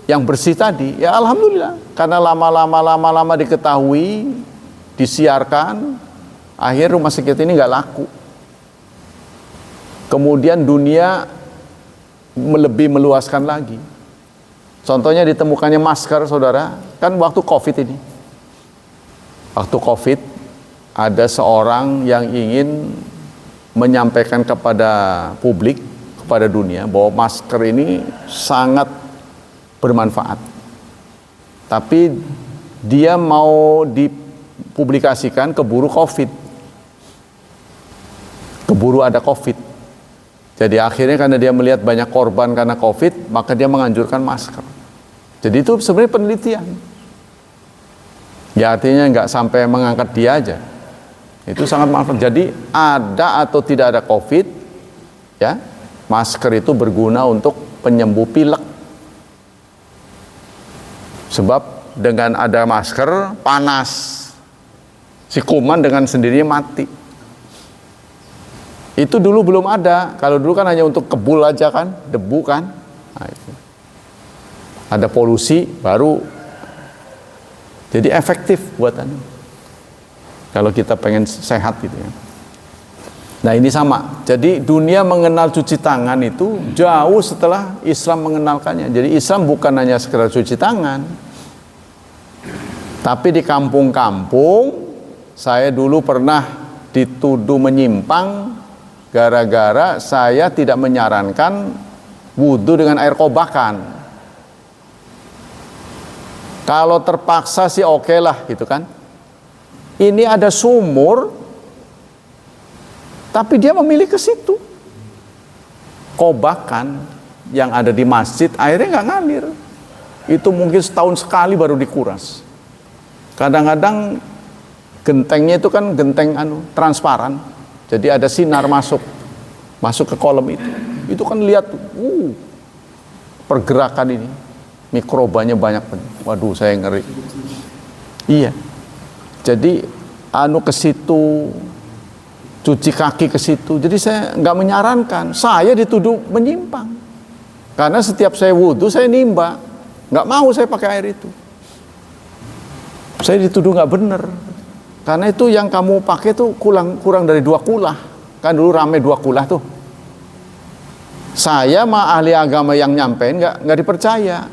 [SPEAKER 1] yang bersih tadi. Ya alhamdulillah, karena lama-lama diketahui, disiarkan, akhir rumah sakit ini nggak laku. Kemudian dunia lebih meluaskan lagi. Contohnya ditemukannya masker, saudara, kan waktu COVID ini. Waktu COVID, ada seorang yang ingin menyampaikan kepada publik, kepada dunia, bahwa masker ini sangat bermanfaat. Tapi dia mau dipublikasikan keburu COVID. Keburu ada COVID. Jadi akhirnya karena dia melihat banyak korban karena COVID, maka dia menganjurkan masker. Jadi itu sebenarnya penelitian. Ya artinya nggak sampai mengangkat dia aja. Itu sangat manfaat. Jadi ada atau tidak ada COVID, ya, masker itu berguna untuk penyembuh pilek. Sebab dengan ada masker panas, si kuman dengan sendirinya mati. Itu dulu belum ada. Kalau dulu kan hanya untuk kebul aja kan, debu kan. Nah, itu. Ada polusi baru. Jadi efektif buatannya. Kalau kita pengen sehat gitu ya. Nah ini sama. Jadi dunia mengenal cuci tangan itu jauh setelah Islam mengenalkannya. Jadi Islam bukan hanya sekedar cuci tangan. Tapi di kampung-kampung, saya dulu pernah dituduh menyimpang gara-gara saya tidak menyarankan wudhu dengan air kobakan. Kalau terpaksa sih oke lah gitu kan. Ini ada sumur, tapi dia memilih ke situ. Kobakan, yang ada di masjid airnya nggak ngalir. Itu mungkin setahun sekali baru dikuras. Kadang-kadang gentengnya itu kan genteng transparan, jadi ada sinar masuk ke kolam itu. Itu kan lihat, pergerakan ini, mikrobanya banyak. Waduh, saya ngeri. Iya. Jadi ke situ, cuci kaki ke situ. Jadi saya nggak menyarankan. Saya dituduh menyimpang. Karena setiap saya wudhu saya nimba. Nggak mau saya pakai air itu. Saya dituduh nggak benar. Karena itu yang kamu pakai tuh kurang dari 2 kulah. Kan dulu rame 2 kulah tuh. Saya mah ahli agama yang nyampein nggak dipercaya.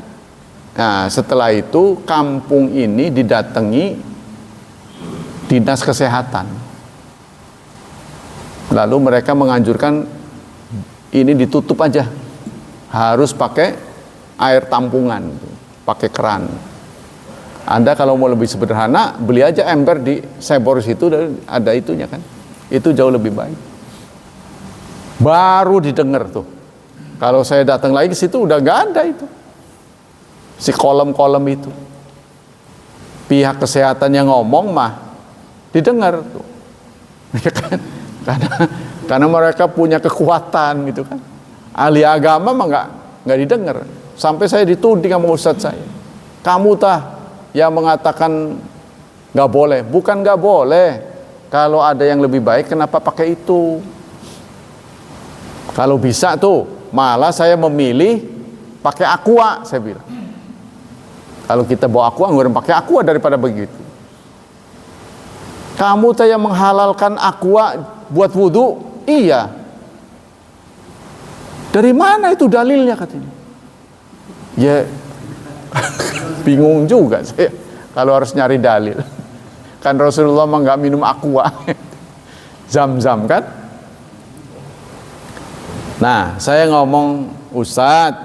[SPEAKER 1] Nah, setelah itu kampung ini didatangi dinas kesehatan. Lalu mereka menganjurkan ini ditutup aja. Harus pakai air tampungan, pakai keran. Anda kalau mau lebih sederhana, beli aja ember di sebor situ, ada itunya kan. Itu jauh lebih baik. Baru didengar tuh. Kalau saya datang lagi ke situ udah nggak ada itu. Si kolom-kolom itu. Pihak kesehatan yang ngomong mah didengar tuh. Ya kan? Karena mereka punya kekuatan gitu kan. Ahli agama mah nggak didengar. Sampai saya dituding sama ustadz saya. Kamu yang mengatakan nggak boleh. Bukan nggak boleh. Kalau ada yang lebih baik, kenapa pakai itu? Kalau bisa tuh, malah saya memilih pakai aqua, saya bilang. Kalau kita bawa aqua, nggak pakai aqua daripada begitu. Kamu yang menghalalkan aqua buat wudhu? Iya. Dari mana itu dalilnya katanya? Ya, bingung juga saya kalau harus nyari dalil. Kan Rasulullah mah nggak minum aqua, zam-zam kan? Nah, saya ngomong, Ustadz,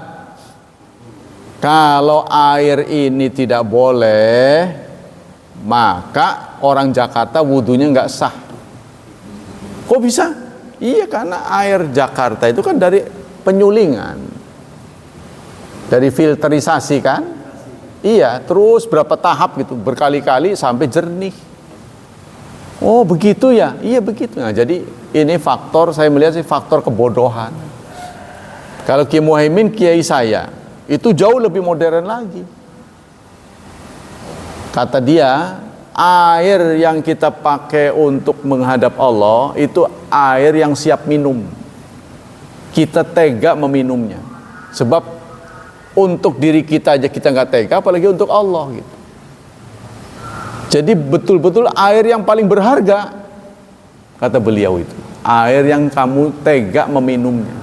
[SPEAKER 1] kalau air ini tidak boleh, maka orang Jakarta wudhunya nggak sah. Kok bisa? Iya, karena air Jakarta itu kan dari penyulingan, dari filterisasi kan? Iya, terus berapa tahap gitu, berkali-kali sampai jernih. Oh begitu ya? Iya begitu. Nah, jadi ini faktor, saya melihat sih faktor kebodohan. Kalau Kiai Muhaimin, kiai saya, itu jauh lebih modern lagi. Kata dia, air yang kita pakai untuk menghadap Allah, itu air yang siap minum. Kita tega meminumnya. Sebab untuk diri kita aja kita nggak tega, apalagi untuk Allah gitu. Jadi betul-betul air yang paling berharga, kata beliau itu, air yang kamu tega meminumnya.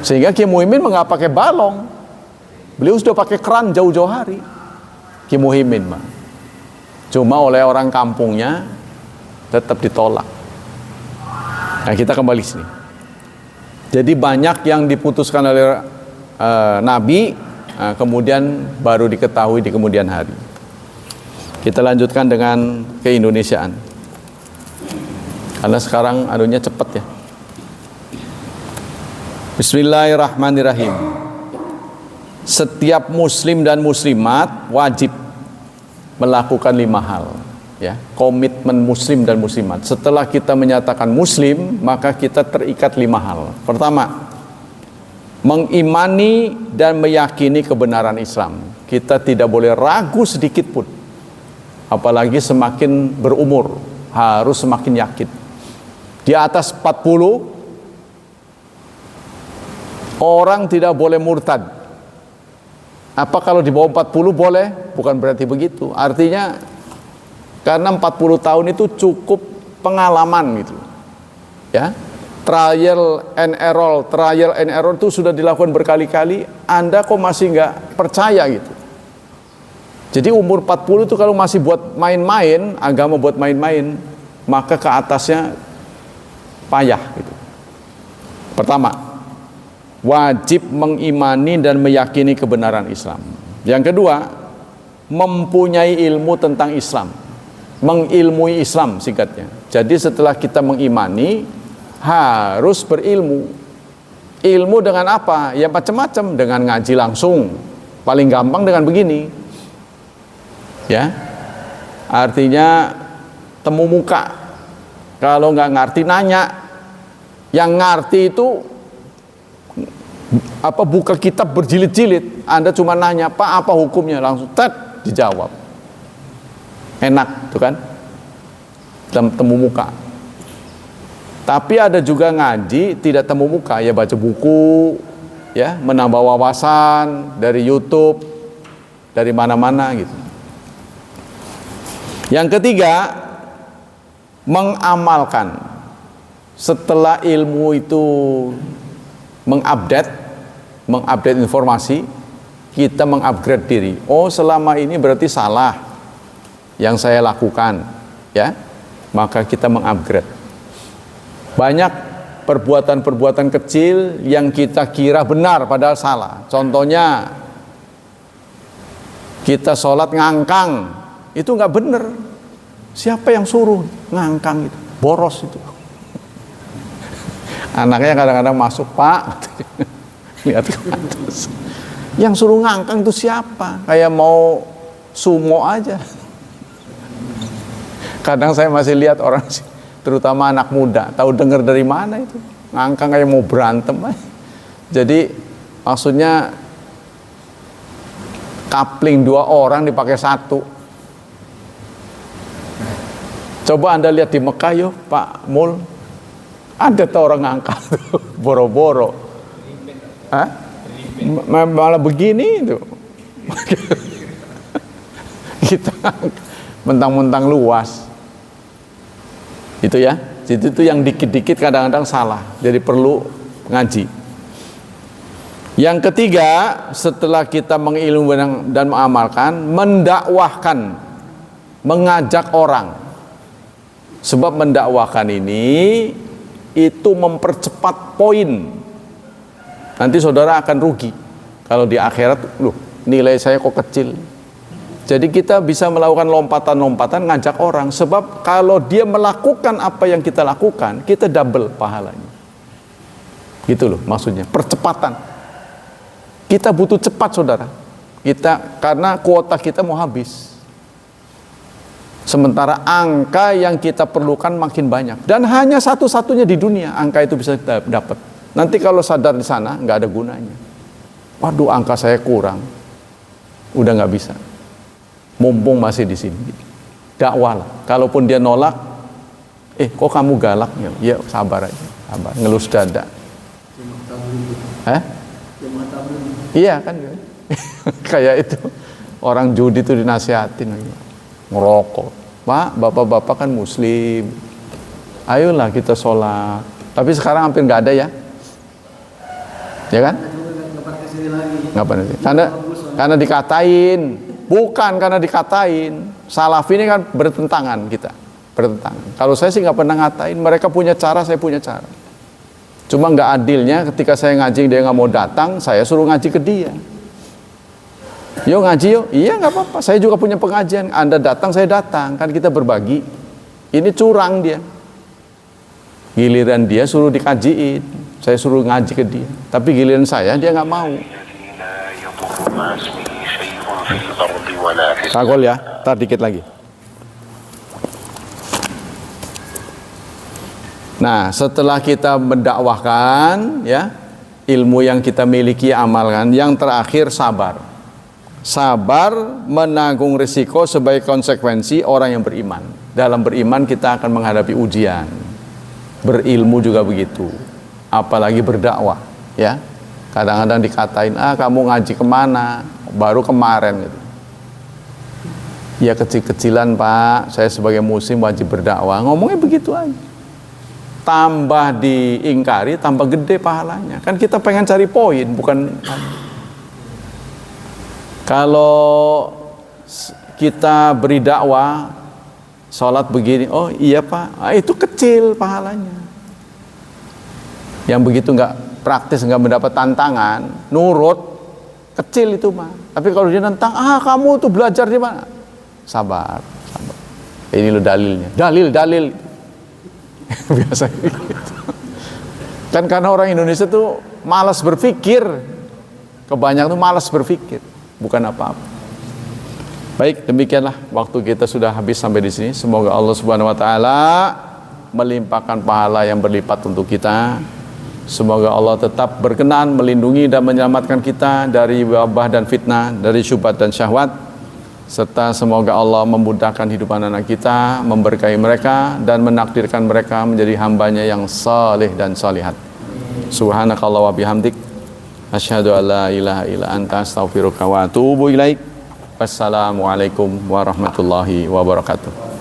[SPEAKER 1] Sehingga Kiai Muhaimin nggak pakai balong, beliau sudah pakai keran jauh-jauh hari. Kiai Muhaimin mah, cuma oleh orang kampungnya tetap ditolak. Nah, kita kembali sini. Jadi banyak yang diputuskan oleh Nabi, kemudian baru diketahui di kemudian hari. Kita lanjutkan dengan keindonesiaan. Karena sekarang anunya cepat ya. Bismillahirrahmanirrahim. Setiap muslim dan muslimat wajib melakukan 5 hal. Ya, komitmen muslim dan muslimat. Setelah kita menyatakan muslim, maka kita terikat 5 hal. Pertama, mengimani dan meyakini kebenaran Islam. Kita tidak boleh ragu sedikit pun. Apalagi semakin berumur, harus semakin yakin. Di atas 40, orang tidak boleh murtad. Apa kalau di bawah 40 boleh? Bukan berarti begitu. Artinya, karena 40 tahun itu cukup pengalaman gitu. Ya, trial and error itu sudah dilakukan berkali-kali. Anda kok masih nggak percaya gitu. Jadi umur 40 itu kalau masih buat main-main, agama buat main-main, maka ke atasnya payah gitu. Pertama, wajib mengimani dan meyakini kebenaran Islam. Yang kedua, mempunyai ilmu tentang Islam. Mengilmui Islam singkatnya. Jadi setelah kita mengimani, harus berilmu. Ilmu dengan apa? Ya macam-macam, dengan ngaji langsung. Paling gampang dengan begini. Ya. Artinya temu muka. Kalau nggak ngerti nanya. Yang ngerti itu buka kitab berjilid-jilid. Anda cuma nanya, Pak apa hukumnya? Langsung dijawab. Enak, tuh kan? Temu muka. Tapi ada juga ngaji tidak temu muka, ya baca buku, ya menambah wawasan dari YouTube, dari mana-mana gitu. Yang ketiga, mengamalkan. Setelah ilmu itu mengupdate informasi, kita mengupgrade diri. Oh, selama ini berarti salah yang saya lakukan, ya. Maka kita mengupgrade. Banyak perbuatan-perbuatan kecil yang kita kira benar padahal salah. Contohnya kita sholat ngangkang, itu nggak benar. Siapa yang suruh ngangkang itu? Boros itu. Anaknya kadang-kadang masuk, Pak, lihat ke atas. Yang suruh ngangkang itu siapa? Kayak mau sumo aja. Kadang saya masih lihat orang, terutama anak muda, tahu dengar dari mana itu, ngangkang kayak mau berantem. Jadi maksudnya kapling 2 orang dipakai 1. Coba Anda lihat di Mekah yuk Pak Mul, ada tuh orang ngangkang tuh, boro-boro. Hah? Malah begini itu. Kita mentang-mentang luas. Itu ya, itu yang dikit-dikit kadang-kadang salah, jadi perlu ngaji. Yang ketiga, setelah kita mengilmu dan mengamalkan, mendakwahkan, mengajak orang. Sebab mendakwahkan ini itu mempercepat poin. Nanti saudara akan rugi kalau di akhirat, loh nilai saya kok kecil. Jadi kita bisa melakukan lompatan-lompatan ngajak orang. Sebab kalau dia melakukan apa yang kita lakukan, kita double pahalanya. Gitu loh maksudnya, percepatan. Kita butuh cepat saudara. Karena kuota kita mau habis. Sementara angka yang kita perlukan makin banyak. Dan hanya satu-satunya di dunia angka itu bisa kita dapat. Nanti kalau sadar di sana, nggak ada gunanya. Waduh angka saya kurang. Udah nggak bisa. Mumpung masih di sini, dakwah lah. Kalaupun dia nolak, kok kamu galak? Ya sabar aja, sabar, ngelus dada. Iya kan? Kayak itu orang judi itu dinasihatin, ngerokok. Pak, bapak-bapak kan Muslim, ayolah kita sholat. Tapi sekarang hampir nggak ada ya, ya kan? Nggak pernah sih. Karena dikatain. Bukan karena dikatain. Salafi ini kan bertentangan kita. Bertentangan. Kalau saya sih nggak pernah ngatain. Mereka punya cara, saya punya cara. Cuma nggak adilnya ketika saya ngaji dia nggak mau datang, saya suruh ngaji ke dia. Yuk ngaji yuk. Iya nggak apa-apa. Saya juga punya pengajian. Anda datang, saya datang. Kan kita berbagi. Ini curang dia. Giliran dia suruh dikajiin. Saya suruh ngaji ke dia. Tapi giliran saya dia nggak mau. Kagol ya, tar dikit lagi. Nah, setelah kita mendakwahkan, ya, ilmu yang kita miliki amalkan. Yang terakhir sabar. Sabar menanggung risiko sebagai konsekuensi orang yang beriman. Dalam beriman kita akan menghadapi ujian. Berilmu juga begitu. Apalagi berdakwah, ya. Kadang-kadang dikatain, kamu ngaji kemana? Baru kemarin gitu. Ya kecil-kecilan Pak, saya sebagai muslim wajib berdakwah. Ngomongnya begitu aja. Tambah diingkari, tambah gede pahalanya. Kan kita pengen cari poin, bukan. Kalau kita beri dakwah, sholat begini, oh iya Pak, itu kecil pahalanya. Yang begitu nggak praktis, nggak mendapat tantangan, nurut, kecil itu mah. Tapi kalau dia nentang, kamu tuh belajar di mana? Sabar, sabar. Ini lo dalilnya, dalil. Biasa gitu. Kan karena orang Indonesia tuh malas berpikir. Kebanyakan itu malas berpikir, bukan apa-apa. Baik, demikianlah waktu kita sudah habis sampai di sini. Semoga Allah Subhanahu wa taala melimpahkan pahala yang berlipat untuk kita. Semoga Allah tetap berkenan melindungi dan menyelamatkan kita dari wabah dan fitnah, dari syubhat dan syahwat, serta semoga Allah memudahkan hidup anak-anak kita, memberkahi mereka dan menakdirkan mereka menjadi hambanya yang saleh dan salihat. Subhanakallah wa bihamdik, asyhadu an la ilaha illa anta, astaghfiruka wa atubu ilaik. Wassalamualaikum warahmatullahi wabarakatuh.